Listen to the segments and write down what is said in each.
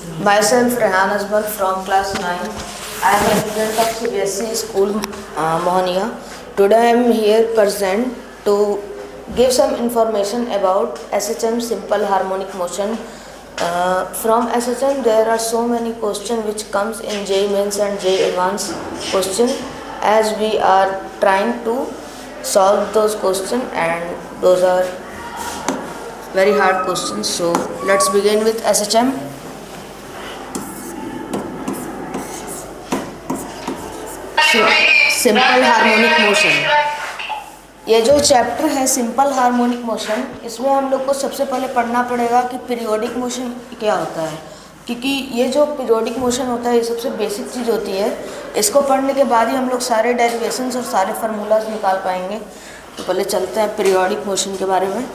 Myself Rehan Asmal from class 9. I am a student of CBSE school Mohania. Today I am here present to give some information about SHM simple harmonic motion. From SHM there are so many questions which comes in JEE Mains and JEE Advanced question, as we are trying to solve those questions, and those are very hard questions. So let's begin with SHM. Simple harmonic motion, ये जो chapter है simple harmonic motion, इसमें हम लोग को सबसे पहले पढ़ना पड़ेगा कि पीरियोडिक मोशन क्या होता है, क्योंकि ये जो पीरियोडिक मोशन होता है ये सबसे बेसिक चीज़ होती है। इसको पढ़ने के बाद ही हम लोग सारे डेरिवेशंस और सारे फार्मूलाज निकाल पाएंगे। तो पहले चलते हैं पीरियोडिक मोशन के बारे में।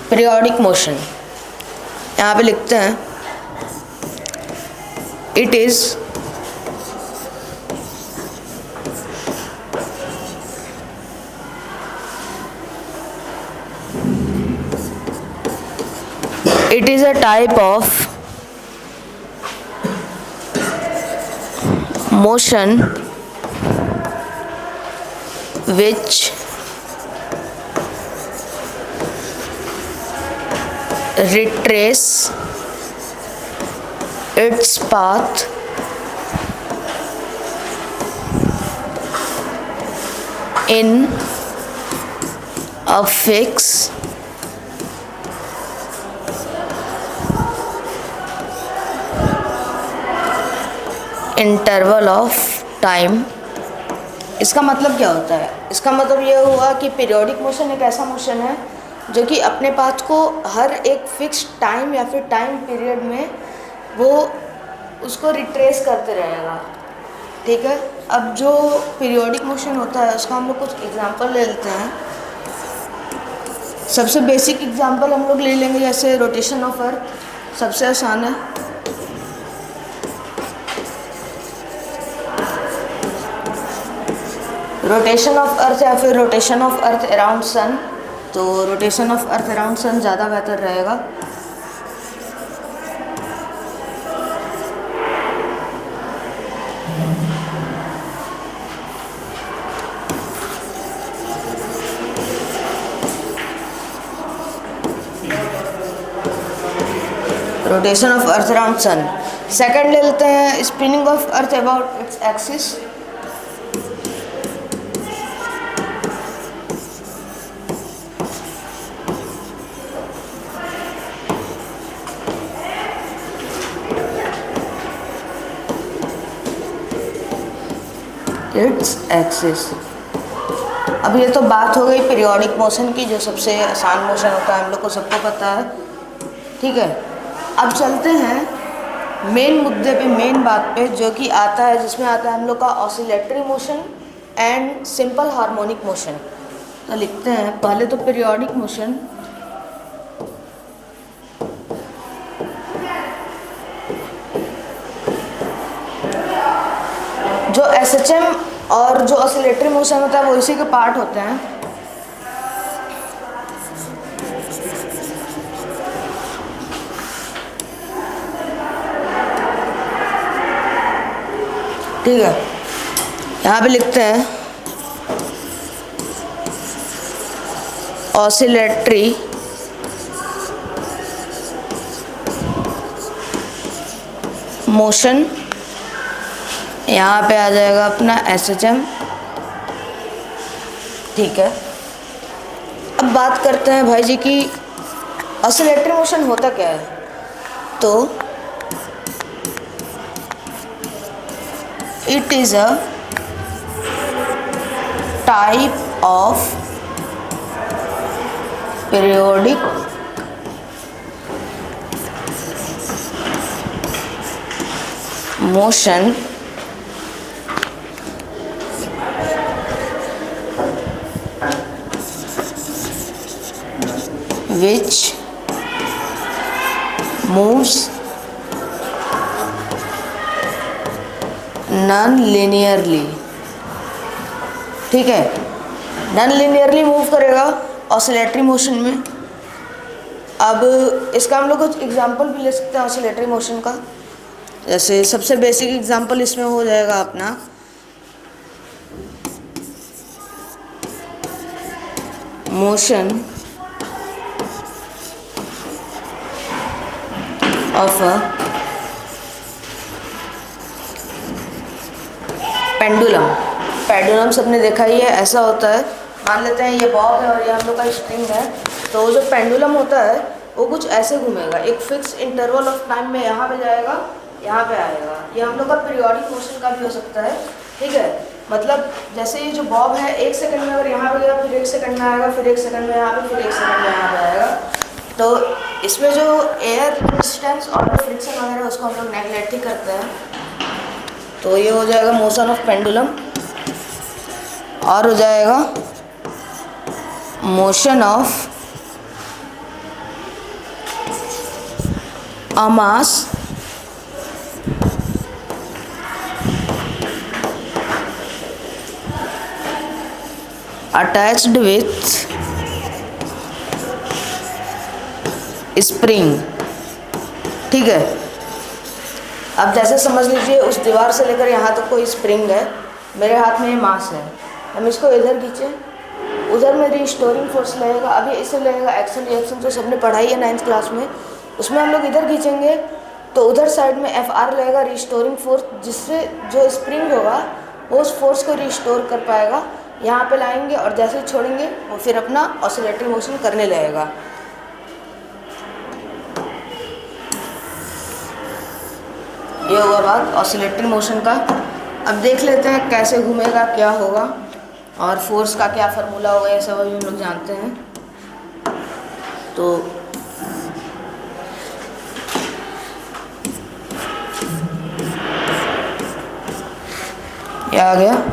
पीरियोडिक मोशन यहाँ पे लिखते हैं, it is a type of motion which retrace its path in a fixed interval of time। इसका मतलब क्या होता है? इसका मतलब यह हुआ कि पीरियोडिक मोशन एक ऐसा मोशन है जो कि अपने पाथ को हर एक फिक्स टाइम या फिर टाइम पीरियड में वो उसको रिट्रेस करते रहेगा। ठीक है, अब जो पीरियोडिक मोशन होता है उसका हम लोग कुछ एग्जांपल ले लेते हैं। सबसे बेसिक एग्जांपल हम लोग ले लेंगे, जैसे रोटेशन ऑफ अर्थ, सबसे आसान है। रोटेशन ऑफ अर्थ या फिर rotation of earth around sun, तो rotation of earth around sun ज़्यादा बेहतर रहेगा। Rotation of earth around sun. Second ले लेते हैं, spinning of earth about its axis. Its axis. अब ये तो बात हो गई पीरियोडिक मोशन की, जो सबसे आसान मोशन होता है, हम लोग को सबको पता है। ठीक है, अब चलते हैं मेन मुद्दे पे, मेन बात पे, जो कि आता है, जिसमें आता है हम लोग का oscillatory motion and simple harmonic motion. तो लिखते हैं पहले तो पीरियोडिक मोशन। जो एसएचएम और जो ऑसिलेटरी मोशन होता है वो इसी के पार्ट होते हैं। ठीक है, यहाँ पे लिखते हैं ऑसिलेटरी मोशन, यहाँ पे आ जाएगा अपना एसएचएम। ठीक है, अब बात करते हैं भाई जी कि ऑसिलेटरी मोशन होता क्या है। तो it is a type of periodic motion which moves non linearly, ठीक है, नॉन लीनियरली मूव करेगा ऑसिलेटरी मोशन में। अब इसका हम लोग कुछ एग्जांपल भी ले सकते हैं ऑसिलेटरी मोशन का। जैसे सबसे बेसिक एग्जांपल इसमें हो जाएगा अपना motion of a pendulum. Pendulum सबने देखा ही है, ऐसा होता है, मान लेते हैं ये बॉब है और ये हम लोग का स्ट्रिंग है। तो जो पेंडुलम होता है वो कुछ ऐसे घूमेगा, एक फिक्स इंटरवल ऑफ टाइम में यहाँ पे जाएगा, यहाँ पे आएगा। ये हम लोग का पीरियोडिक मोशन का भी हो सकता है, ठीक है। मतलब जैसे ये जो बॉब है 1 सेकंड में अगर यहाँ पे गया, फिर 1 सेकंड में आएगा, फिर 1 सेकंड में यहाँ पे, फिर 1 सेकंड में यहाँ पे आएगा। तो इसमें जो एयर रेजिस्टेंस और फ्रिक्शन वगैरह उसको हम लोग नेगलेक्ट ही करते हैं। तो ये हो जाएगा मोशन ऑफ पेंडुलम। और हो जाएगा motion of a mass attached with spring, ठीक है। अब जैसे समझ लीजिए उस दीवार से लेकर यहाँ तक कोई स्प्रिंग है, मेरे हाथ में ये मास है, हम इसको इधर खींचें, उधर में रिस्टोरिंग फोर्स लगेगा। अभी इसे लगेगा एक्शन रिएक्शन, जो सबने पढ़ाई है 9th क्लास में, उसमें हम लोग इधर खींचेंगे तो उधर साइड में FR लगेगा रिस्टोरिंग फोर्स, जिससे जो स्प्रिंग होगा वो उस फोर्स को रिस्टोर कर पाएगा। यहाँ पे लाएंगे और जैसे ही छोड़ेंगे वो फिर अपना ऑसिलेटरी मोशन करने लगेगा। ये होगा बात ऑसिलेटरी मोशन का। अब देख लेते हैं कैसे घूमेगा, क्या होगा और फोर्स का क्या फार्मूला होगा, ये सब अभी हम लोग जानते हैं। तो ये आ गया।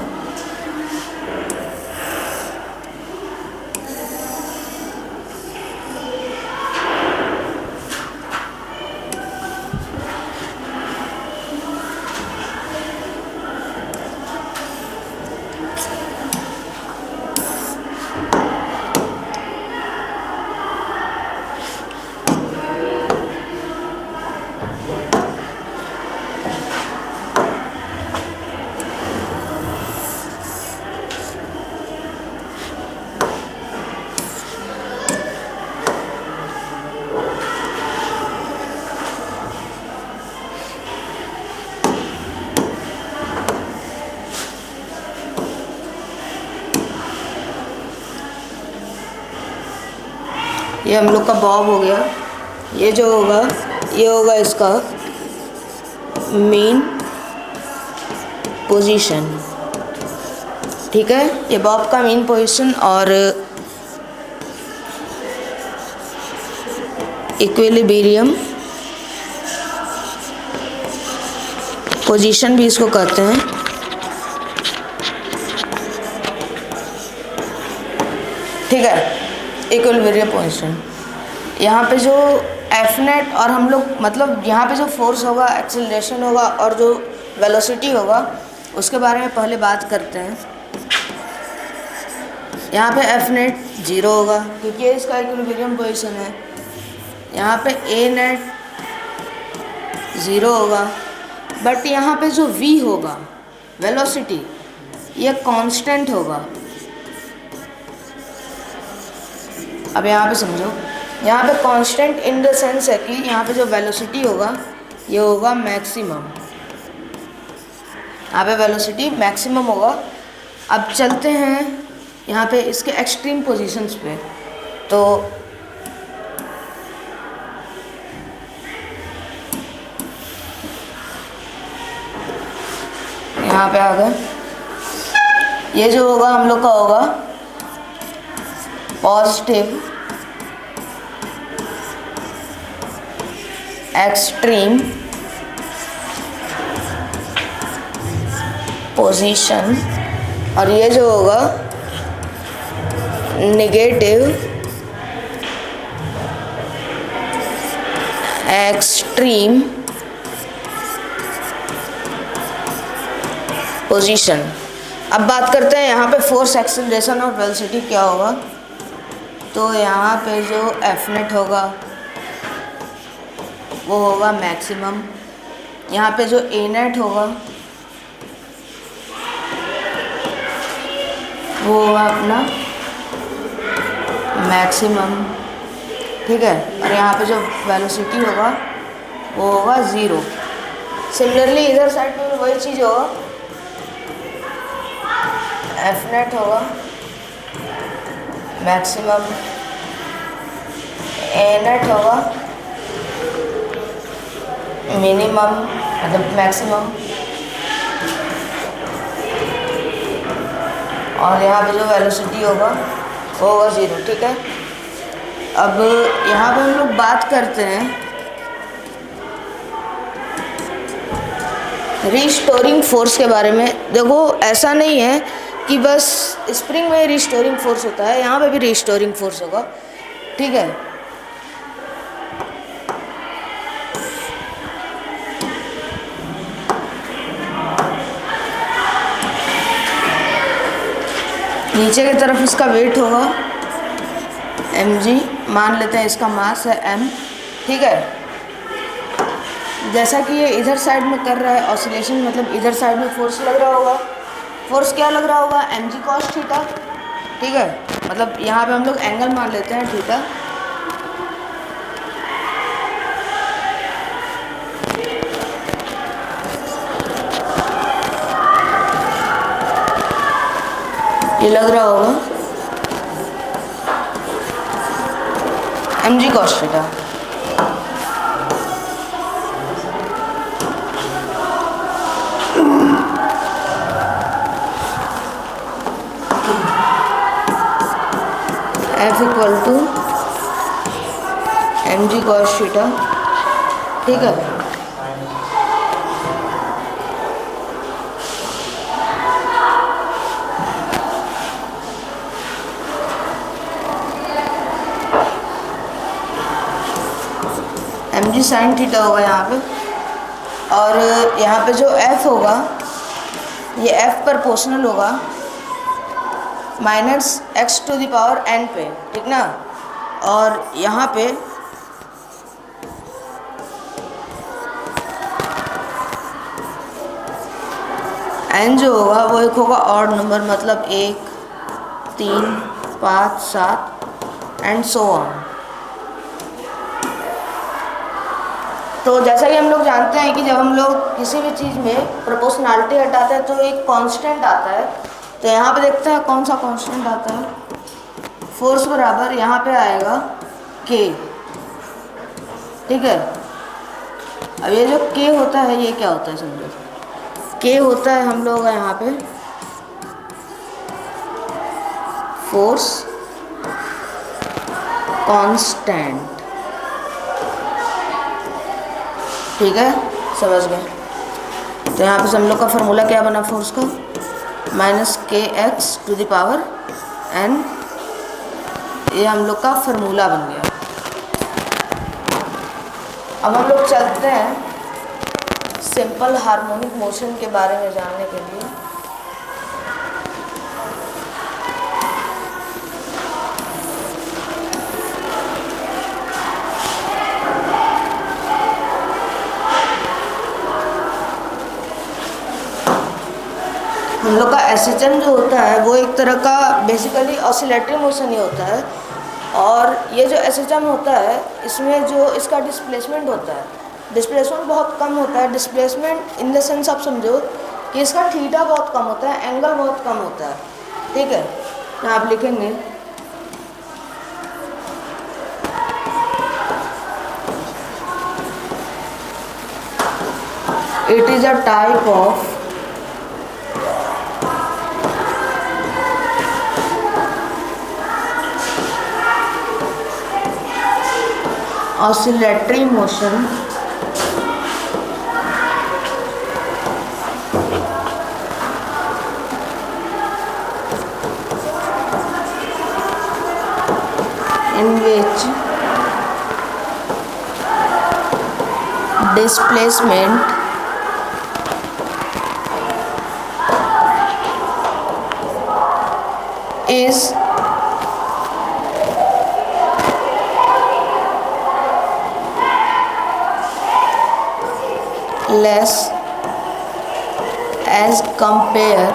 ये हम लोग का बॉब हो गया। ये जो होगा ये होगा इसका मेन पोजीशन, ठीक है। ये बॉब का मेन पोजीशन और इक्विलिब्रियम पोजीशन भी इसको कहते हैं, ठीक है। इक्विलिब्रियम पोजीशन, यहाँ पे जो एफ नेट और हम लोग मतलब यहाँ पे जो फोर्स होगा, एक्सेलरेशन होगा और जो वेलोसिटी होगा उसके बारे में पहले बात करते हैं। यहाँ पे एफ नेट 0 होगा क्योंकि ये इसका इक्विलिब्रियम पोजीशन है। यहाँ पे ए नेट 0 होगा, बट यहाँ पे जो v होगा वेलोसिटी, ये कांस्टेंट होगा। अब यहाँ पे समझो, यहाँ पे कांस्टेंट इन द सेंस है कि यहाँ पे जो वेलोसिटी होगा ये होगा मैक्सिमम, यहाँ पे वेलोसिटी मैक्सिमम होगा। अब चलते हैं यहाँ पे इसके एक्सट्रीम पोजीशंस पे। तो यहाँ पे आ गए, ये जो होगा हम लोग का होगा पॉजिटिव एक्सट्रीम पोजीशन और ये जो होगा नेगेटिव एक्सट्रीम पोजीशन। अब बात करते हैं यहाँ पे फोर्स, एक्सेलरेशन और वेलोसिटी क्या होगा। तो यहाँ पे जो एफ नेट होगा वो होगा मैक्सिमम, यहाँ पे जो ए नेट होगा वो होगा अपना मैक्सिमम, ठीक है। और यहाँ पे जो वेलोसिटी होगा वो होगा 0। सिमिलरली इधर साइड में वही चीज़ होगा, एफ नेट होगा मैक्सिमम, ए नेट होगा मिनिमम मतलब मैक्सिमम, और यहाँ पे जो वेलोसिटी होगा वो होगा 0, ठीक है। अब यहाँ पे हम लोग बात करते हैं रिस्टोरिंग फोर्स के बारे में। देखो ऐसा नहीं है कि बस स्प्रिंग में रिस्टोरिंग फोर्स होता है, यहाँ पे भी रिस्टोरिंग फोर्स होगा, ठीक है। नीचे की तरफ इसका वेट होगा mg, मान लेते हैं इसका मास है m, ठीक है। जैसा कि ये इधर साइड में कर रहा है ऑसिलेशन, मतलब इधर साइड में फोर्स लग रहा होगा। फोर्स क्या लग रहा होगा, mg cos थीटा, ठीक है। मतलब यहाँ पे हम लोग एंगल मान लेते हैं थीटा। ये लग रहा होगा mg cos theta. F equal to mg cos theta, ठीक है। mg sin थीटा होगा यहाँ पे, और यहाँ पे जो f होगा ये f प्रोपोर्शनल होगा -x⁴n पे, ठीक ना। और यहाँ पे n जो होगा वो एक होगा ऑड नंबर, मतलब 1, 3, 5, 7 एंड सो ऑन। तो जैसा कि हम लोग जानते हैं कि जब हम लोग किसी भी चीज़ में प्रोपोर्शनैलिटी हटाते हैं तो एक कांस्टेंट आता है। तो यहाँ पे देखते हैं कौन सा कांस्टेंट आता है। फोर्स बराबर यहाँ पे आएगा k, ठीक है। अब ये जो k होता है ये क्या होता है समझो, k होता है हम लोग यहाँ पे फोर्स कांस्टेंट, ठीक है, समझ गए। तो यहाँ पे हम लोग का फार्मूला क्या बना फोर्स का, -kx⁴n, ये हम लोग का फार्मूला बन गया। अब हम लोग चलते हैं सिंपल हार्मोनिक मोशन के बारे में जानने के लिए। हम लोग का एसएचएम जो होता है वो एक तरह का बेसिकली ऑसिलेटरी मोशन ही होता है। और ये जो एसएचएम होता है इसमें जो इसका डिस्प्लेसमेंट होता है, डिस्प्लेसमेंट बहुत कम होता है। डिस्प्लेसमेंट इन द सेंस आप समझो कि इसका थीटा बहुत कम होता है, एंगल बहुत कम होता है, ठीक है। यहाँ आप लिखेंगे it is a type of oscillatory motion in which displacement less as compared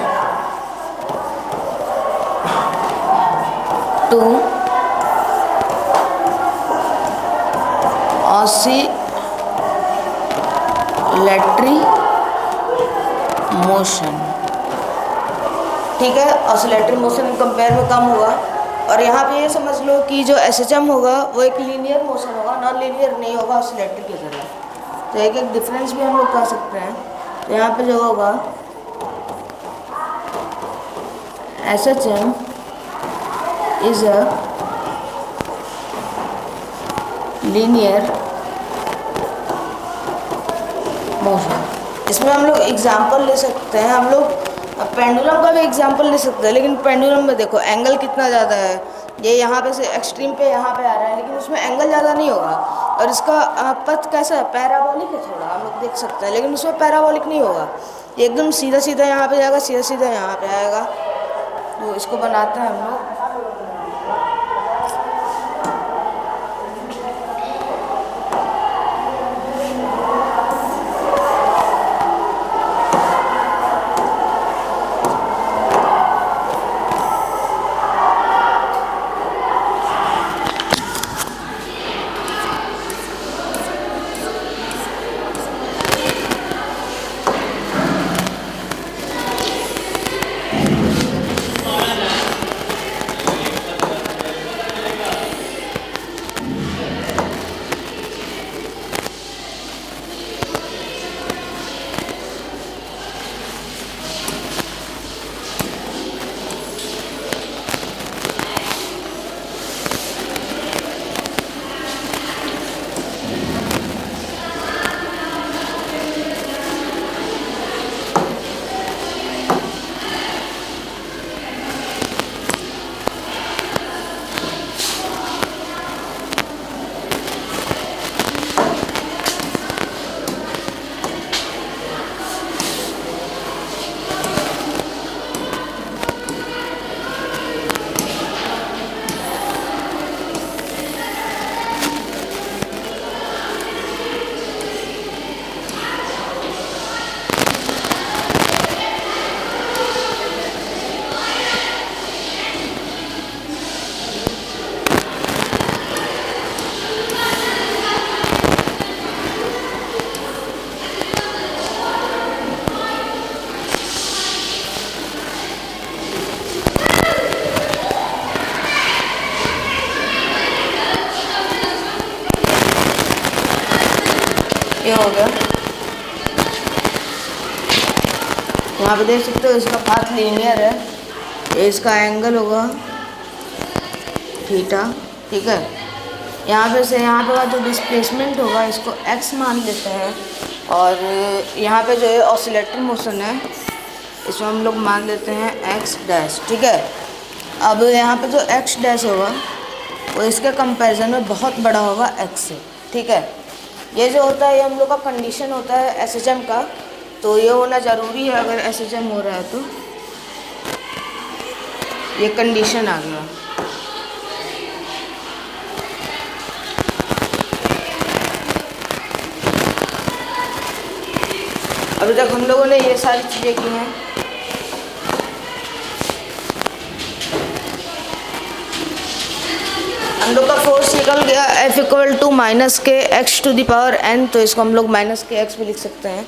to oscillatory motion। ठीक है, ऑसिलेटरी मोशन कंपेयर में कम होगा। और यहाँ पे ये समझ लो कि जो SHM होगा वो एक लीनियर मोशन होगा, नॉन लीनियर नहीं होगा ऑसिलेटरी की तरह। तो एक एक डिफरेंस भी हम लोग कर सकते हैं। तो यहाँ पे जो होगा SHM is a linear motion. इसमें हम लोग एग्जाम्पल ले सकते हैं, हम लोग पेंडुलम का भी एग्जाम्पल ले सकते हैं। लेकिन पेंडुलम में देखो एंगल कितना ज़्यादा है, ये यहाँ पे से एक्सट्रीम पे यहाँ पे आ रहा है, लेकिन उसमें एंगल ज़्यादा नहीं होगा। और इसका पथ कैसा है, पैराबोलिक है थोड़ा, हम लोग देख सकते हैं। लेकिन उसमें पैराबोलिक नहीं होगा, एकदम सीधा सीधा यहाँ पे जाएगा, सीधा सीधा यहाँ पे आएगा। तो इसको बनाते हैं हम लोग। ये हो गया। यहाँ पे देख सकते हो इसका पाथ लीनियर है, ये इसका एंगल होगा थीटा। ठीक है, यहाँ पे से यहाँ पे जो डिस्प्लेसमेंट होगा इसको x मान लेते हैं। और यहाँ पे जो है ऑसिलेटरी मोशन है इसमें हम लोग मान लेते हैं x डैश। ठीक है, अब यहाँ पे जो x डैश होगा वो इसके कंपैरिजन में बहुत बड़ा होगा x से। ठीक है, ये जो होता है ये हम लोग का कंडीशन होता है SHM का, तो ये होना ज़रूरी है। अगर SHM हो रहा है तो ये कंडीशन आ गया। अभी तक हम लोगों ने ये सारी चीज़ें की हैं। हम लोग का फोर्स निकल गया F equal to minus k x to the power n, तो इसको हम लोग माइनस के x भी लिख सकते हैं।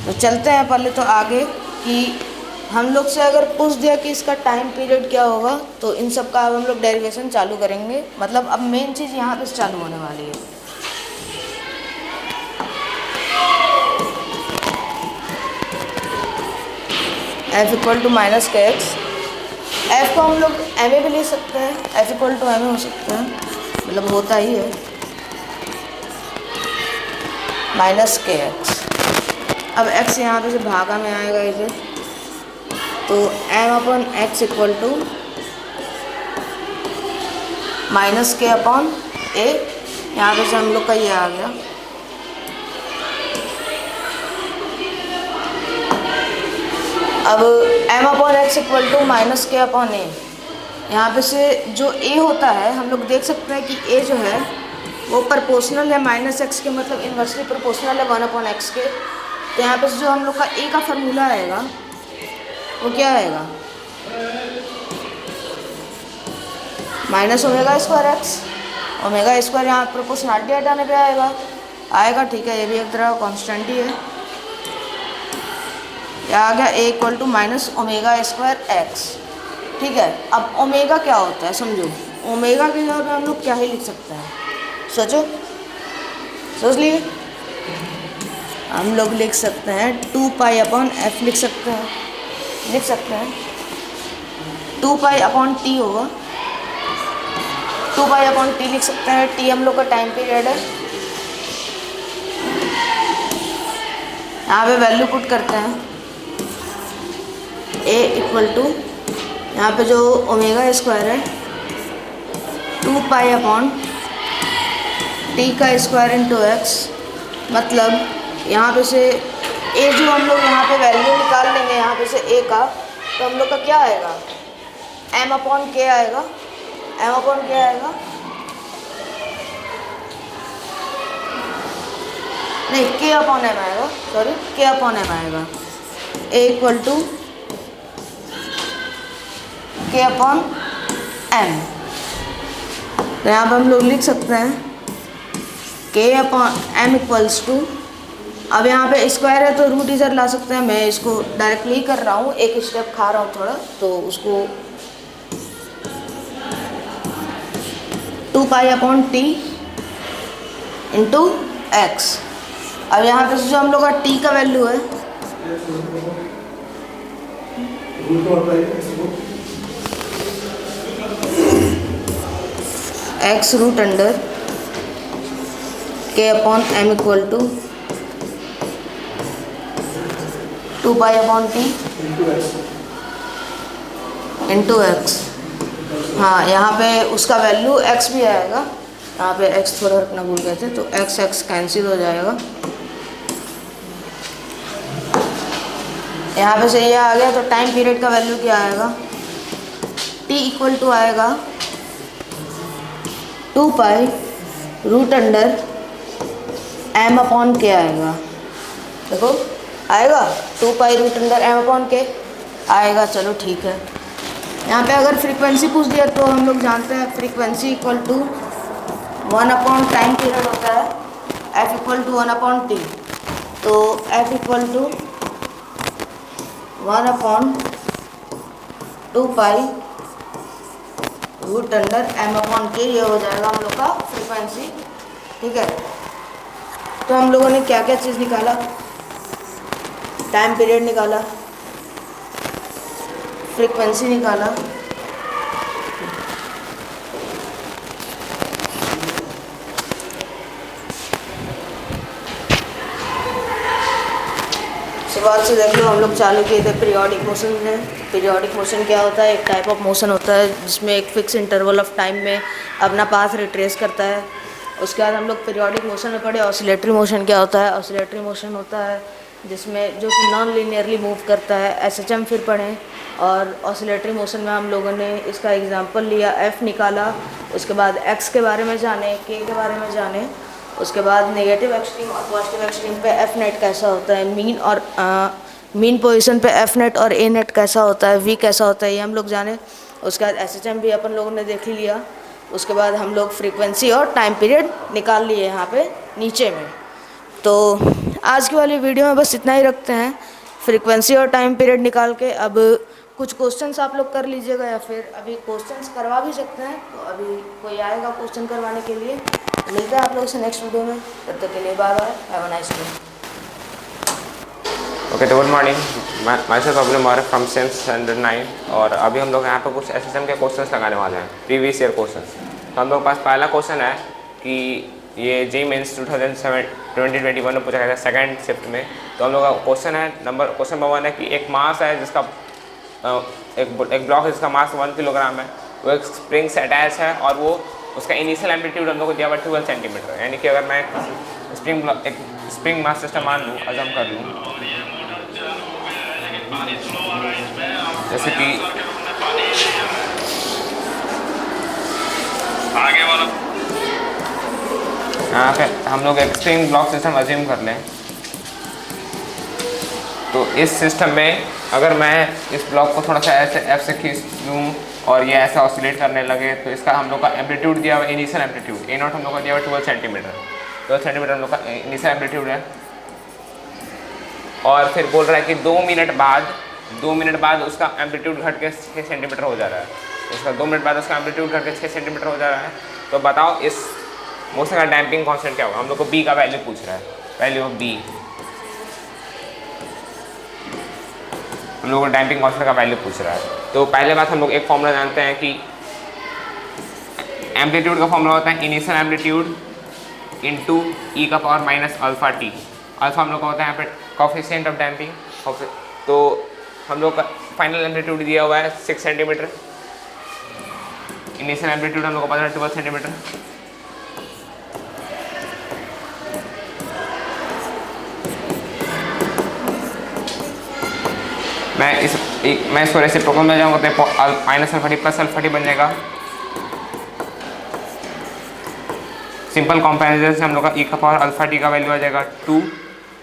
तो चलते हैं पहले तो आगे कि हम लोग से अगर पूछ दिया कि इसका टाइम पीरियड क्या होगा, तो इन सब का अब हम लोग डेरिवेशन चालू करेंगे। मतलब अब मेन चीज़ यहाँ पे चालू होने वाली है। F इक्वल टू माइनस के एक्स, F को हम लोग एम ए भी ले सकते हैं, F equal to m a हो सकता है, मतलब होता ही है माइनस के एक्स। अब x यहाँ पे से भागा में आएगा इधर, तो m upon x equal to minus k upon a. यहाँ पे से हम लोग का ये आ गया। अब m upon x equal to minus k upon a, यहाँ पे से जो a होता है हम लोग देख सकते हैं कि a जो है वो प्रोपोर्शनल है माइनस एक्स के, मतलब इन्वर्सली प्रोपोर्शनल है 1 अपॉन एक्स के। तो यहाँ पे जो हम लोग का ए का फार्मूला आएगा वो क्या आएगा, minus omega square x. Omega square यहाँ प्रोपोर्शनलिटी हटाने पे आएगा, ठीक है, ये भी एक तरह का कॉन्स्टेंट ही है। यह आ गया a equal to minus omega square x, ठीक है। अब ओमेगा क्या होता है समझो, ओमेगा के जगह पे हम लोग क्या ही लिख सकते हैं, सोच लिए। हम लोग लिख सकते हैं 2 पाई अपॉन एफ लिख सकते हैं 2 पाई अपॉन टी होगा, 2 पाई अपॉन टी लिख सकते हैं। टी हम लोग का टाइम पीरियड है। यहाँ पे वैल्यू पुट करते हैं, ए इक्वल टू यहाँ पे जो ओमेगा स्क्वायर है 2 पाई अपॉन टी का स्क्वायर इंटू एक्स, मतलब यहाँ पे से ए जो हम लोग यहाँ पे वैल्यू निकाल लेंगे यहाँ पे से ए का, तो हम लोग का क्या आएगा, एम अपॉन के आएगा, नहीं के अपॉन एम आएगा, के अपॉन एम आएगा। ए इक्वल टू के अपॉन एम, तो यहाँ पर हम लोग लिख सकते हैं के अपॉन एम इक्वल्स टू, अब यहाँ पे स्क्वायर है तो रूट इधर ला सकते हैं, मैं इसको डायरेक्टली कर रहा हूँ, एक स्टेप खा रहा हूँ थोड़ा, तो उसको 2 pi upon t into x. अब यहाँ पे जो हम लोग का टी का वैल्यू है x root under k upon m equal to 2 pi upon t into x. हाँ, यहाँ पे उसका वैल्यू x भी आएगा, यहाँ पे x थोड़ा रखना भूल गए थे, तो x कैंसिल हो जाएगा। यहाँ पे से ये आ गया, तो टाइम पीरियड का वैल्यू क्या आएगा, t इक्वल टू आएगा 2 pi root under m upon k आएगा। देखो आएगा 2 pi root under m upon k आएगा, चलो ठीक है। यहाँ पे अगर फ्रीक्वेंसी पूछ दिया तो हम लोग जानते हैं frequency equal to 1 upon time period होता है, f equal to 1 upon T, तो f equal to 1 upon 2 pi root under m upon k, ये हो जाएगा हम लोग का फ्रीक्वेंसी, ठीक है। तो हम लोगों ने क्या क्या चीज़ निकाला, टाइम पीरियड निकाला, फ्रीक्वेंसी निकाला, शुरुआत से देख लो, हम लोग चालू किए थे पीरियोडिक मोशन है। पीरियोडिक मोशन क्या होता है, एक टाइप ऑफ मोशन होता है जिसमें एक फिक्स इंटरवल ऑफ टाइम में अपना पाथ रिट्रेस करता है। उसके बाद हम लोग पीरियोडिक मोशन में पढ़े ऑसिलेटरी मोशन क्या होता है। ऑसिलेटरी मोशन होता है जिसमें जो कि नॉन लीनियरली मूव करता है, एसएचएम फिर पढ़ें। और ऑसिलेटरी मोशन में हम लोगों ने इसका एग्जांपल लिया, एफ निकाला, उसके बाद एक्स के बारे में जाने, के के बारे में जाने, उसके बाद नेगेटिव एक्सट्रीम और पॉजिटिव एक्सट्रीम पे एफ नेट कैसा होता है, मीन और मीन पोजीशन पे एफ नेट और ए नेट कैसा होता है, वी कैसा होता है, ये हम लोग जाने। उसके बाद एसएचएम भी अपन लोगों ने देख ही लिया। उसके बाद हम लोग फ्रीक्वेंसी और टाइम पीरियड निकाल लिए यहाँ पे नीचे में। तो आज की वाली वीडियो में बस इतना ही रखते हैं, फ्रीक्वेंसी और टाइम पीरियड निकाल के। अब कुछ क्वेश्चंस आप लोग कर लीजिएगा या फिर अभी क्वेश्चंस करवा भी सकते हैं, तो अभी कोई आएगा क्वेश्चन करवाने के लिए। मिलते हैं आप लोगों से नेक्स्ट वीडियो में, तब तक के लिए bye bye, have a nice day. Okay, good morning, myself Abdul Mubarak from same standard 9। और अभी हम लोग यहाँ पर कुछ एसएसएम के क्वेश्चंस लगाने वाले हैं, प्रीवियस ईयर क्वेश्चंस। तो हम लोग के पास पहला क्वेश्चन है कि ये जे मेंस 2021 में पूछा गया था सेकंड शिफ्ट में। तो हम लोग का क्वेश्चन नंबर 1 है कि एक मास है जिसका एक ब्लॉक है जिसका मास 1 किलोग्राम है, वो एक स्प्रिंग से अटैच है और वो उसका इनिशियल एम्पलीट्यूड हम लोग को दिया हुआ 12 सेंटीमीटर। यानी कि अगर मैं एक स्प्रिंग मास सिस्टम मान लूँ, अज़म कर लूँ, जैसे कि आगे वाला यहाँ पे हम लोग एक स्प्रिंग ब्लॉक सिस्टम अज्यूम कर लें। तो इस सिस्टम में अगर मैं इस ब्लॉक को थोड़ा सा ऐसे एफ से खींच लूँ और ये ऐसा ऑसिलेट करने लगे तो इसका हम लोग का एम्पलीट्यूड दिया हुआ है, इनिशियल एम्पलीट्यूड ए नॉट हम लोग का दिया हुआ 12 सेंटीमीटर। 12 सेंटीमीटर हम लोग का इनिशियल एम्पलीट्यूड है। और फिर बोल रहा है कि 2 मिनट बाद उसका एम्पलीट्यूड घट के 6 सेंटीमीटर हो जा रहा है। इसका 2 मिनट बाद उसका एम्पलीट्यूड घट के 6 सेंटीमीटर हो जा रहा है। तो बताओ इस मोशन का डैम्पिंग कांस्टेंट क्या होगा? हम लोग को बी का वैल्यू पूछ रहा है, वैल्यू ऑफ बी। हम लोग को डैम्पिंग कांस्टेंट का वैल्यू पूछ रहा है। तो पहले बात हम लोग एक फॉर्मूला जानते हैं कि एम्पलीट्यूड का फॉर्मूला होता है इनिशियल एम्पलीट्यूड इंटू ई का power minus alpha T. Alpha हम लोग का होता है यहाँ पे कोफिशिएंट ऑफ डैम्पिंग। तो हम लोग का फाइनल एम्पलीट्यूड दिया हुआ है 6 सेंटीमीटर, इनिशियल एम्पलीट्यूड हम लोग को पता है 12 सेंटीमीटर। मैं इसको रेसिप्रोकल में जाऊँगा तो minus alpha T plus alpha T बन जाएगा। सिंपल कंपैरिजन से हम लोग का ई का पावर अल्फा टी का वैल्यू आ जाएगा 2।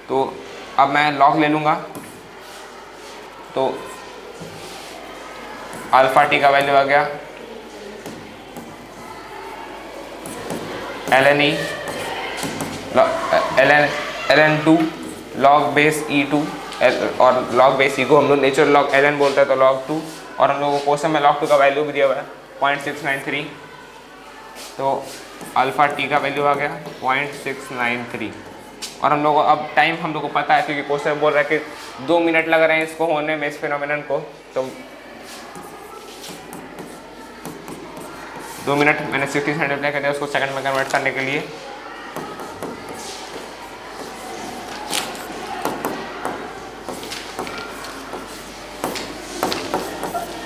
तो अब मैं लॉग ले लूँगा तो अल्फा टी का वैल्यू आ गया ln2 लॉग बेस e2 और लॉग बेस ई को हम लोग नेचुरल लॉग ln बोलते हैं तो log 2। और हम लोगों को क्वेश्चन में log 2 का वैल्यू भी दिया हुआ है 0.693। तो अल्फा टी का वैल्यू आ गया 0.693। और हम लोग को अब टाइम हम लोग को पता है क्योंकि क्वेश्चन बोल रहा है कि 2 मिनट लग रहे हैं इसको होने में, इस फिनोमेनन को। तो 2 मिनट मैंने 60 से मल्टीप्लाई कर दिया उसको सेकंड में कन्वर्ट करने के लिए।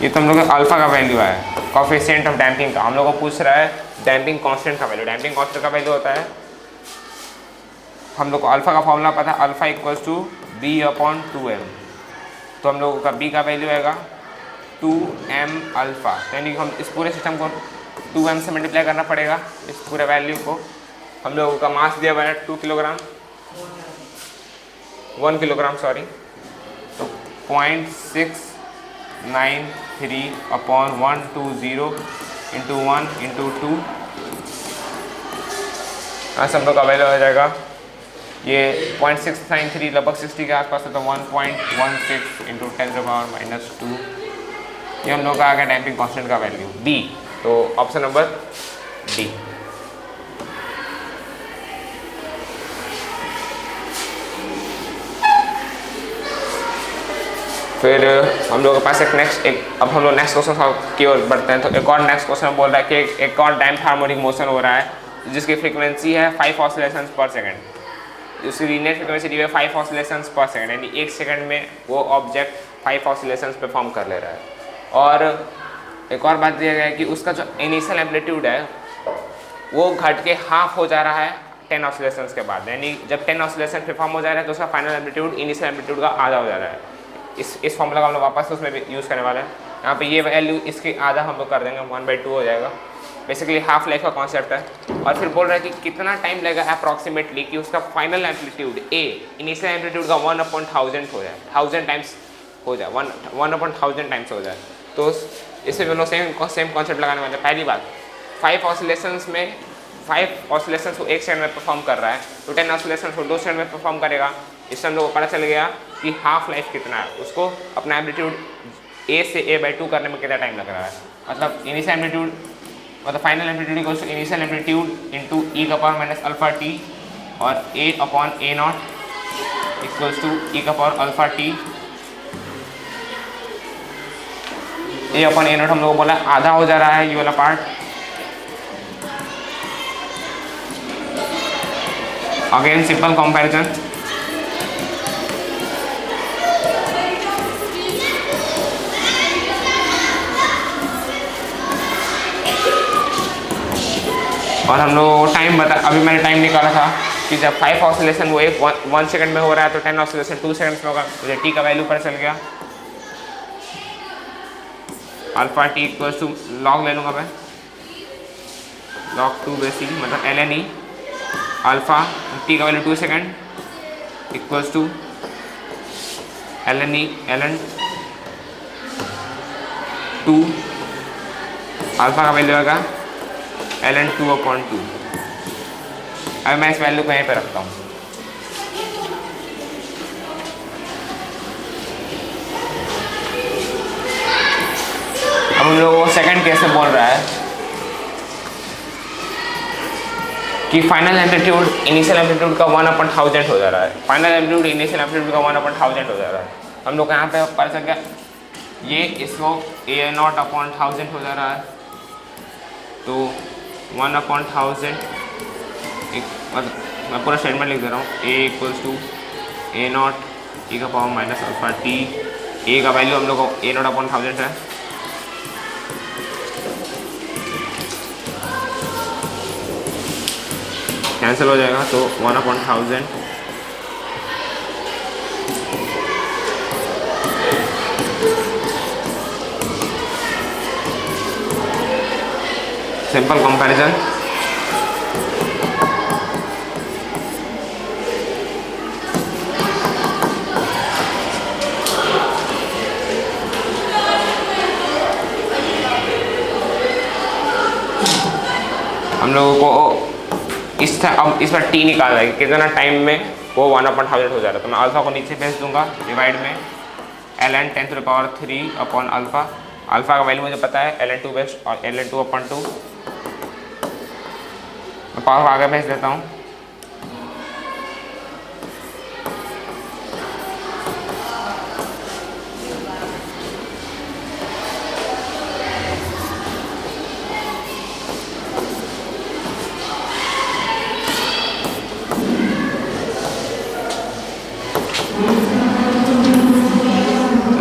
ये तो हम लोग अल्फा का वैल्यू है, कोफिशिएंट ऑफ डैम्पिंग का। हम लोग को पूछ रहा है डैम्पिंग कांस्टेंट का वैल्यू। डैम्पिंग कांस्टेंट का वैल्यू होता है, हम लोग को अल्फा का फॉर्मूला पता है, अल्फा इक्वल्स टू b/2m। तो हम लोगों का b का वैल्यू आएगा 2m अल्फा। यानी कि हम इस पूरे सिस्टम को 2m से मल्टीप्लाई करना पड़ेगा इस पूरे वैल्यू को। हम लोगों का मास दिया हुआ है 2 किलोग्राम, 1 किलोग्राम सॉरी। तो 0.693/120 इंटू 1 इंटू 2 ऐसा हम लोग का वैल्यू आ जाएगा। ये 0.693 लगभग 60 के आसपास है तो 1.16 इंटू 10⁻⁻²। ये हम लोग का आ गया डैम्पिंग कांस्टेंट का वैल्यू डी। तो ऑप्शन नंबर डी। फिर हम लोग के पास अब हम लोग नेक्स्ट क्वेश्चन की ओर बढ़ते हैं। तो एक और नेक्स्ट क्वेश्चन बोल रहा है कि एक और डैम्प हार्मोनिक मोशन हो रहा है जिसकी फ्रीक्वेंसी है 5 ऑसिलेशंस पर सेकंड। उसकी लीनियर फ्रीक्वेंसी दी है 5 ऑसिलेशंस पर सेकंड, यानी 1 सेकंड में वो ऑब्जेक्ट 5 ऑसिलेशंस परफॉर्म कर ले रहा है। और एक और बात दिया गया है कि उसका जो इनिशियल एम्पलीट्यूड है वो घट के हाफ हो जा रहा है 10 ऑसिलेशंस के बाद। यानी जब 10 ऑसिलेशन परफॉर्म हो जा रहा है तो उसका फाइनल एम्पलीट्यूड इनिशियल एम्पलीट्यूड का आधा हो जा रहा है। इस फॉर्मूला का हम लोग वापस उसमें भी यूज़ करने वाले हैं। यहाँ पे ये वैल्यू इसके आधा हम लोग कर देंगे, 1/2 हो जाएगा। बेसिकली हाफ लाइफ का कॉन्सेप्ट है। और फिर बोल रहा है कि कितना टाइम लगेगा अप्रॉक्सीमेटली कि उसका फाइनल एम्पलीट्यूड ए इनिशियल एम्पलीट्यूड का 1/1000 हो जाए, 1000 टाइम्स हो जाए, 1/1000 टाइम्स हो जाए। तो इसमें हम लोग सेम कॉन्सेप्ट लगाने वाले हैं। पहली बात 5 ऑसिलेशंस में 5 ऑसिलेशंस को 1 सेकंड में परफॉर्म कर रहा है तो 10 ऑसिलेशंस को 2 सेकंड में परफॉर्म करेगा। इससे हम लोग को पता चल गया कि हाफ लाइफ कितना है, उसको अपना एम्पलीट्यूड ए से a/2 करने में कितना टाइम लग रहा है। मतलब इनिशियल एम्पलीट्यूड मतलब final amplitude equals to initial amplitude into e का पावर माइनस अल्फा टी और a/a0 इक्वल्स टू ई का पावर अल्फा टी। a/a0 हम लोग बोला आधा हो जा रहा है ये वाला पार्ट। अगेन सिंपल कंपैरिजन, और हम लोग टाइम अभी मैंने टाइम निकाला था कि जब 5 ऑसिलेशन वो 1 सेकंड में हो रहा है तो 10 ऑसिलेशन 2 सेकंड्स में होगा। मुझे टी का वैल्यू पता चल गया, alpha T equals to log ले लूँगा मैं, log 2 बेसिक मतलब ln e अल्फा टी का value 2 second equals to ln 2 alpha का वैल्यू आएगा ln 2/2। अब मैं इस वैल्यू को यहीं पे रखता हूँ। अब हम लोगों को सेकंड केस में बोल रहा है कि फाइनल एम्पलीट्यूड इनिशियल एम्पलीट्यूड का 1/1000 हो जा रहा है। फाइनल एम्पलीट्यूड इनिशियल एम्पलीट्यूड का 1/1000 हो जा रहा है। हम लोग यहाँ पे पढ़ सकते हैं ये इसको A0/1000 हो जा रहा है, तो 1/1000 मैं पूरा स्टेटमेंट लिख दे रहा हूँ। A = A0 e⁻⁻α t। A का वैल्यू हम लोग को A0/1000 है, कैंसिल हो जाएगा, तो 1/1000 सिंपल कंपैरिजन। हम लोगों को अब इस पर टी निकालना है, कितना टाइम में वो 1/1000 हो जा रहा है। तो मैं अल्फा को नीचे भेज दूंगा, डिवाइड में ln 10⁻³ अल्फा का वैल्यू मुझे पता है ln 2 बेस्ट और ln 2/2। मैं पावर आगे भेज देता हूँ।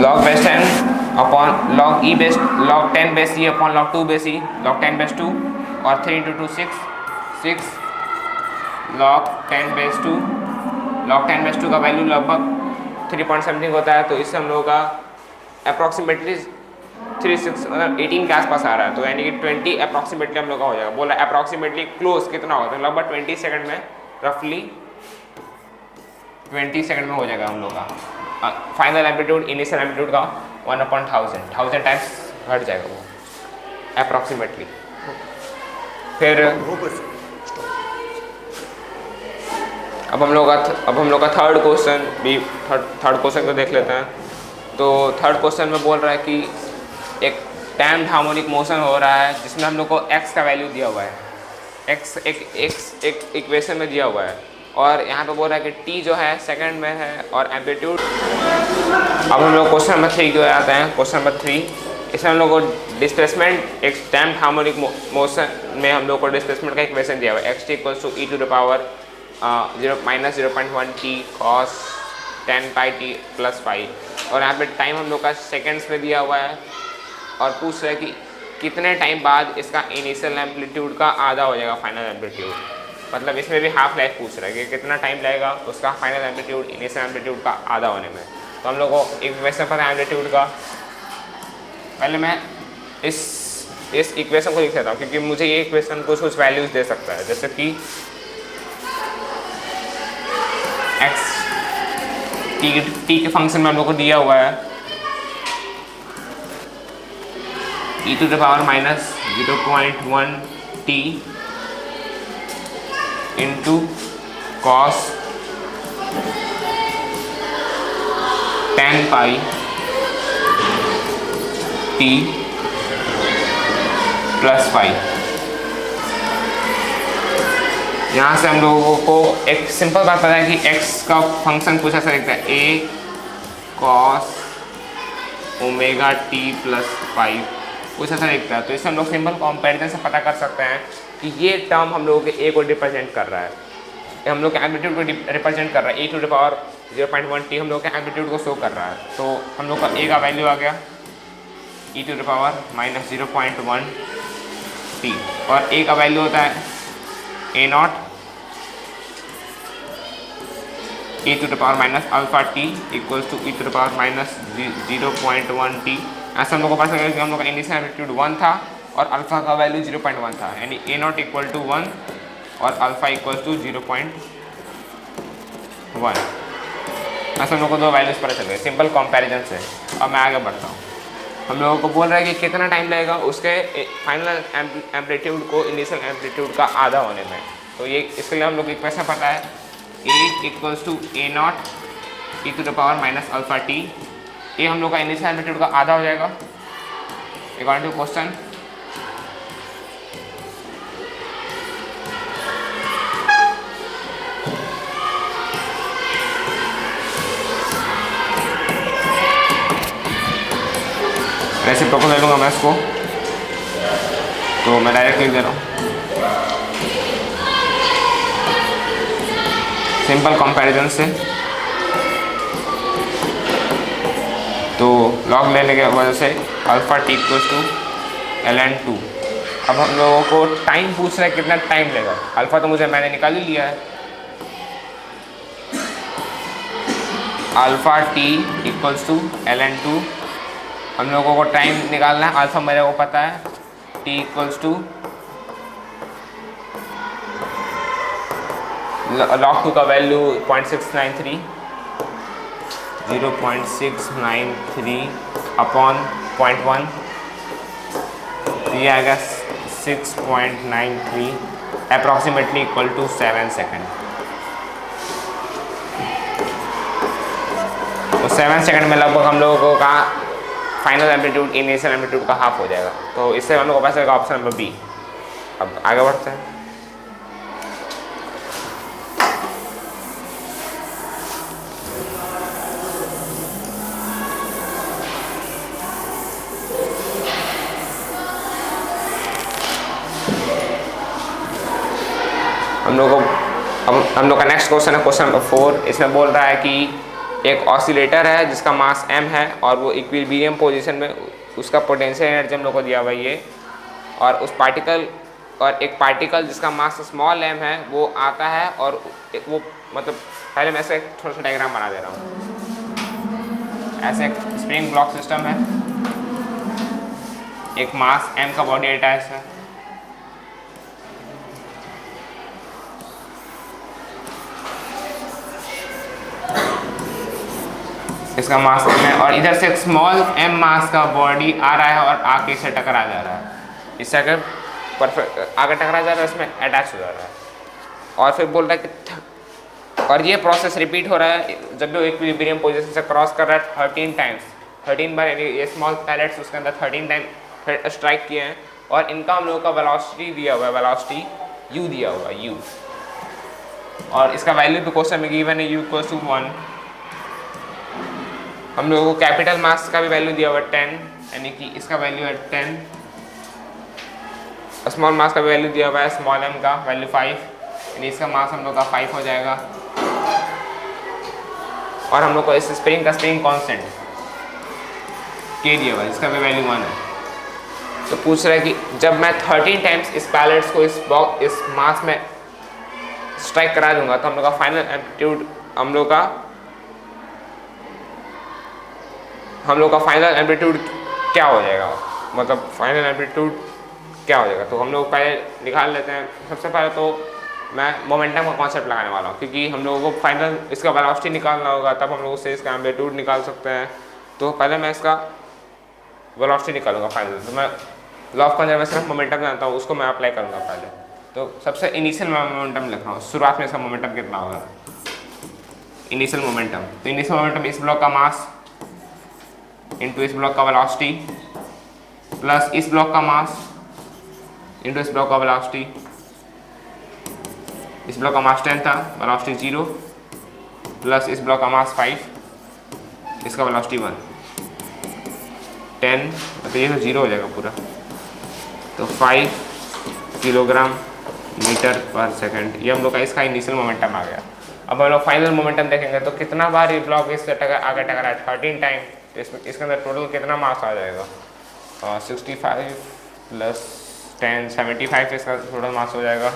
log base 10 upon log e base log 10 base e upon log 2 base e log 10 base 2 और 3 × 2 6 log 10 base 2 log 10 base 2 का वैल्यू लगभग 3 पॉइंट समथिंग होता है। तो इससे हम लोगों का अप्रॉक्सीमेटली 36 मतलब 18 के आसपास आ रहा है। तो यानी कि 20 अप्रॉक्सीमेटली हम लोग का हो जाएगा। बोला अप्रॉक्सीमेटली क्लोज कितना होगा, तो लगभग 20 सेकंड में, रफली 20 सेकंड में हो जाएगा हम लोग का फाइनल एम्पलीट्यूड इनिशियल एम्पलीट्यूड का 1/1000 टाइम्स घट जाएगा वो अप्रॉक्सीमेटली। फिर अब हम लोग का थर्ड क्वेश्चन भी थर्ड क्वेश्चन को देख लेते हैं। तो थर्ड क्वेश्चन में बोल रहा है कि एक टाइम्ड हार्मोनिक मोशन हो रहा है जिसमें हम लोग को x का वैल्यू दिया हुआ है, x एक इक्वेशन में दिया हुआ है, और यहाँ पे बोल रहा है कि t जो है सेकंड में है और एम्पलीट्यूड। अब हम लोग क्वेश्चन नंबर 3 की ओर आते हैं। क्वेश्चन नंबर 3, इसमें हम लोग को डिस्प्लेसमेंट एक टाइम्ड हार्मोनिक मोशन में हम लोग को डिस्प्लेसमेंट का इक्वेशन दिया हुआ है, xt = e⁻ 0.1 t cos 10πt + 5, और यहाँ पे टाइम हम लोग का सेकेंड्स में दिया हुआ है और पूछ रहा है कि कितने टाइम बाद इसका इनिशियल एम्पलीट्यूड का आधा हो जाएगा फाइनल एम्पलीट्यूड। मतलब इसमें भी हाफ लाइफ पूछ रहा है कि कितना टाइम लगेगा उसका फाइनल एम्पलीट्यूड इनिशियल एम्पलीट्यूड का आधा होने में। तो हम लोग को इक्वेशन पता है एम्पलीट्यूड का। पहले मैं इस इक्वेशन को लिख देता हूँ क्योंकि मुझे ये इक्वेशन कुछ वैल्यूज दे सकता है, जैसे कि x t के फंक्शन में हम लोग को दिया हुआ है e⁻ -0.1 t into cos 10π t + 5। यहाँ से हम लोगों को एक सिंपल बात पता है कि x का फंक्शन कुछ ऐसा दिखता है a cos ω_t + 5, कुछ ऐसा दिखता है। तो इससे हम लोग सिंपल कंपैरिजन से पता कर सकते हैं कि ये टर्म हम लोगों के a को रिप्रेजेंट कर रहा है, हम लोग के एम्पलीट्यूड को रिप्रेजेंट कर रहा है। e⁻0.1 t हम लोग के एम्पलीट्यूड को शो कर रहा है। तो हम लोग का a का वैल्यू आ गया e⁻ -0.1 t, और a का वैल्यू होता है a0 e⁻⁻α t = e⁻−0.1 t। ऐसा हम लोग को पता चला कि हम लोग का इनिशियल एम्पलीट्यूड 1 था और अल्फा का वैल्यू 0.1 था, यानी a0 = 1 और अल्फा = 0.1। ऐसे हम लोग को दो वैल्यूज़ पता चल गए सिंपल कंपैरिजन से। अब मैं आगे बढ़ता हूँ। हम लोगों को बोल रहा है कि कितना टाइम लगेगा उसके फाइनल एम्पलीट्यूड को इनिशियल एम्पलीट्यूड का आधा होने में। तो ये इसके लिए हम लोग इक्वेशन पता है a equals to a not e to the power minus alpha t. ये हम लोग का इनिशियल एम्पलीट्यूड का आधा हो जाएगा अकॉर्डिंग टू क्वेश्चन। रेसिप्रोकल ले लूँगा मैं इसको, तो मैं डायरेक्ट लिख दे रहा हूँ सिंपल कंपैरिजन से। तो लॉग लेने के वजह से alpha T equals to ln2। अब हम लोगों को टाइम पूछ रहा है कितना टाइम लेगा। अल्फा तो मैंने निकाल ही लिया है, alpha T equals to ln2। हम लोगों को टाइम निकालना है, अल्फा मेरे को पता है t इक्वल्स टू log 2 का वैल्यू 0.693 अपॉन 0.1, ये आएगा 6.93 अप्रॉक्सीमेटली इक्वल टू 7 सेकेंड। तो 7 सेकेंड में लगभग हम लोगों का फाइनल एम्पलीट्यूड इनिशियल एम्पलीट्यूड का हाफ हो जाएगा। तो इससे हम लोग को पास आएगा ऑप्शन नंबर बी। अब आगे बढ़ते हैं। हम लोग का नेक्स्ट क्वेश्चन है क्वेश्चन नंबर 4। इसमें बोल रहा है कि एक ऑसिलेटर है जिसका मास m है और वो इक्विलिब्रियम पोजीशन में उसका पोटेंशियल एनर्जी हम लोग को दिया हुआ है ये, और उस पार्टिकल और एक पार्टिकल जिसका मास स्मॉल m है वो आता है और वो मतलब पहले मैं ऐसे थोड़ा सा डायग्राम बना दे रहा हूँ। ऐसे एक स्प्रिंग ब्लॉक सिस्टम है, एक मास m का बॉडी अटैच है, इसका मास m है और इधर से एक स्मॉल m मास का बॉडी आ रहा है और आके इसे टकरा जा रहा है। इससे अगर परफेक्ट आगे टकरा जा रहा है इसमें अटैच हो जा रहा है। और फिर बोल रहा है कि और ये प्रोसेस रिपीट हो रहा है जब भी इक्विलिब्रियम पोजीशन से क्रॉस कर रहा है 13 टाइम्स। 13 बार ये स्मॉल पैलेट्स उसके अंदर 13 टाइम स्ट्राइक किए हैं और इनका हम लोगों का वेलोसिटी दिया हुआ है, वेलोसिटी u दिया हुआ है u, और इसका वैल्यू तो क्वेश्चन में गिवन है u इक्वल्स टू 1। हम लोगों को कैपिटल मास का भी वैल्यू दिया हुआ है 10, यानी कि इसका वैल्यू है 10। स्मॉल मास का भी वैल्यू दिया हुआ है स्मॉल m का वैल्यू 5, यानी इसका मास हम लोग का 5 हो जाएगा। और हम लोग को इस स्प्रिंग का स्प्रिंग कांस्टेंट k दिया हुआ है इसका भी वैल्यू 1 है। तो पूछ रहा है कि जब मैं 13 टाइम्स इस पैलेट्स को इस मास में स्ट्राइक करा दूंगा तो हम लोग का फाइनल एम्पलीट्यूड हम लोग का फाइनल एम्पलीट्यूड क्या हो जाएगा, मतलब फाइनल एम्पलीट्यूड क्या हो जाएगा। तो हम लोग पहले निकाल लेते हैं। सबसे पहले तो मैं मोमेंटम का कॉन्सेप्ट लगाने वाला हूँ, क्योंकि हम लोगों को फाइनल इसका वेलोसिटी निकालना होगा, तब हम लोग उससे इसका एम्पलीट्यूड निकाल सकते हैं। तो पहले मैं इसका वेलोसिटी निकालूंगा फाइनल। तो मैं law of conservation of momentum जानता हूँ, उसको मैं अप्लाई करूँगा पहले। तो सबसे इनिशियल मोमेंटम लिख रहा हूँ, शुरुआत में इसका मोमेंटम कितना होगा, इनिशियल मोमेंटम। तो इनिशियल मोमेंटम इस ब्लॉक का मास इंटू इस ब्लॉक का वेलोसिटी प्लस इस ब्लॉक का मास इंटू इस ब्लॉक का वेलोसिटी। इस ब्लॉक का मास 10 था, वेलोसिटी 0, प्लस इस ब्लॉक का मास 5, इसका वेलोसिटी 1। 10 तो ये तो 0 हो जाएगा पूरा, तो 5 किलोग्राम मीटर पर सेकंड। ये हम लोग का इसका इनिशियल मोमेंटम आ गया। अब हम लोग फाइनल मोमेंटम देखेंगे तो कितना बार ये ब्लॉक इससे आगे टकरा है 13 टाइम। तो इसके अंदर टोटल कितना मास आ जाएगा, 65 प्लस 10 75 इसका टोटल मास हो जाएगा।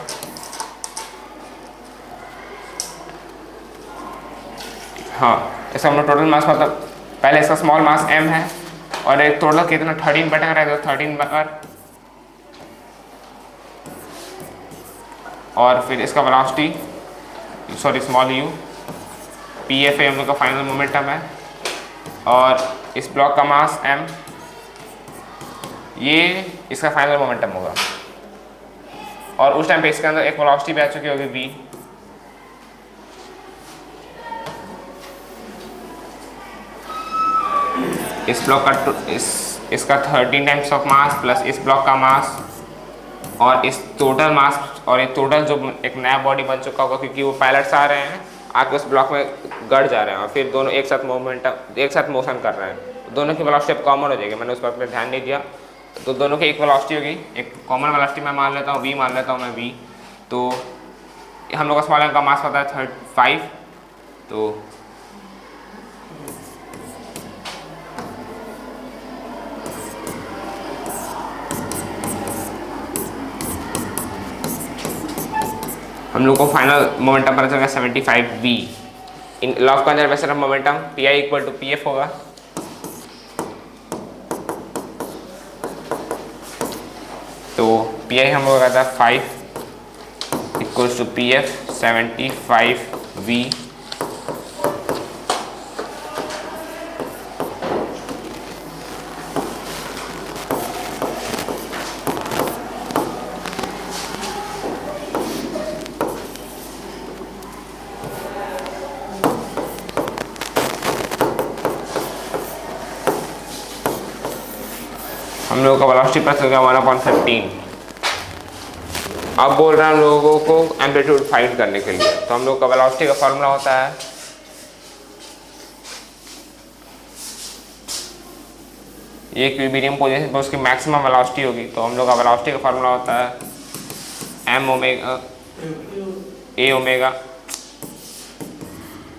हाँ, इसका हम लोग टोटल मास मतलब पहले इसका स्मॉल मास m है और एक टोटल कितना 13 बटा रहेगा, 13 बार, और फिर इसका velocity sorry small u P F हम लोग का फाइनल मोमेंटम है, और इस ब्लॉक का मास m, ये इसका फाइनल मोमेंटम होगा। और उस टाइम पे इसके अंदर एक वेलोसिटी भी आ चुकी होगी v। इस ब्लॉक का इसका 13 टाइम्स ऑफ मास प्लस इस ब्लॉक का मास और इस टोटल मास, और ये टोटल जो एक नया बॉडी बन चुका होगा, क्योंकि वो पायलट्स आ रहे हैं आके उस ब्लॉक में गड़ जा रहे हैं और फिर दोनों एक साथ एक साथ मोशन कर रहे हैं, तो दोनों की वेलोसिटी अब कॉमन हो जाएगी। मैंने उस पर ध्यान नहीं दिया, तो दोनों की एक वेलोसिटी होगी, एक कॉमन वेलोसिटी मैं मान लेता हूँ v, मान लेता हूँ मैं v। तो हम लोग का स्मॉल एम का मास पता है 5, तो हम लोग को फाइनल मोमेंटम पता चलेगा 75 v। In law of conservation of momentum P I equal to P F होगा। तो पी आई हम लोग का था 5 equals to P F 75 v। हम लोगों का वेलोसिटी पता चल गया 1/15। अब बोल रहे हैं हम लोगों को एम्पलीट्यूड फाइंड करने के लिए, तो हम लोग का वेलोसिटी का फॉर्मूला होता है ये इक्विलिब्रियम पोजीशन पर उसकी मैक्सिमम वेलोसिटी होगी, तो हम लोग का वेलोसिटी का फॉर्मूला होता है m ओमेगा a ओमेगा,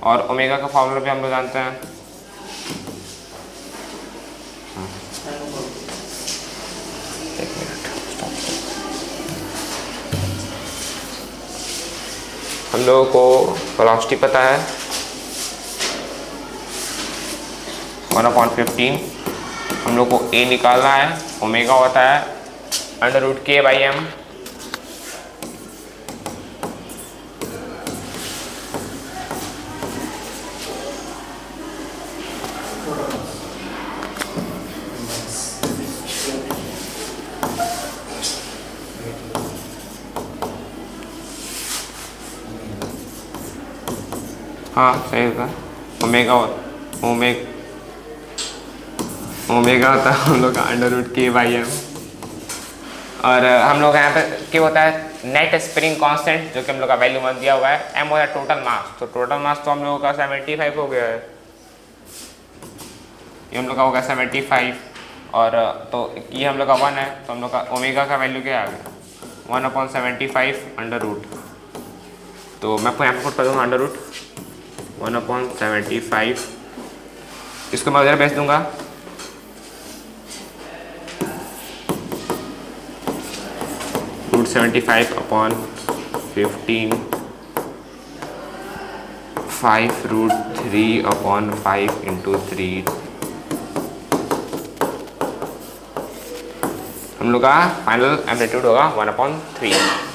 और ओमेगा का फॉर्मूला भी हम लोग जानते हैं हम लोगों को वेलोसिटी पता है 1/15। हम लोग को a निकालना है, ओमेगा होता है √k/m। हाँ सही होगा, ओमेगा होता है हम लोग का √k/m। और हम लोग यहाँ पे क्या होता है नेट स्प्रिंग कांस्टेंट, जो कि हम लोग का वैल्यू मान दिया हुआ है। m होता है टोटल मास, तो टोटल मास तो हम लोगों का 75 हो गया है, ये हम लोग का होगा 75। और तो ये हम लोग का 1 है, तो हम लोग का ओमेगा का वैल्यू क्या आ गया 1/75 √। तो मैं यहाँ पे पुट कर दूँगा √1/75, इसको मैं उधर भेज दूँगा। √75/15 5√3/5 × 3। हम लोग का फाइनल एम्पलीट्यूड होगा 1/3।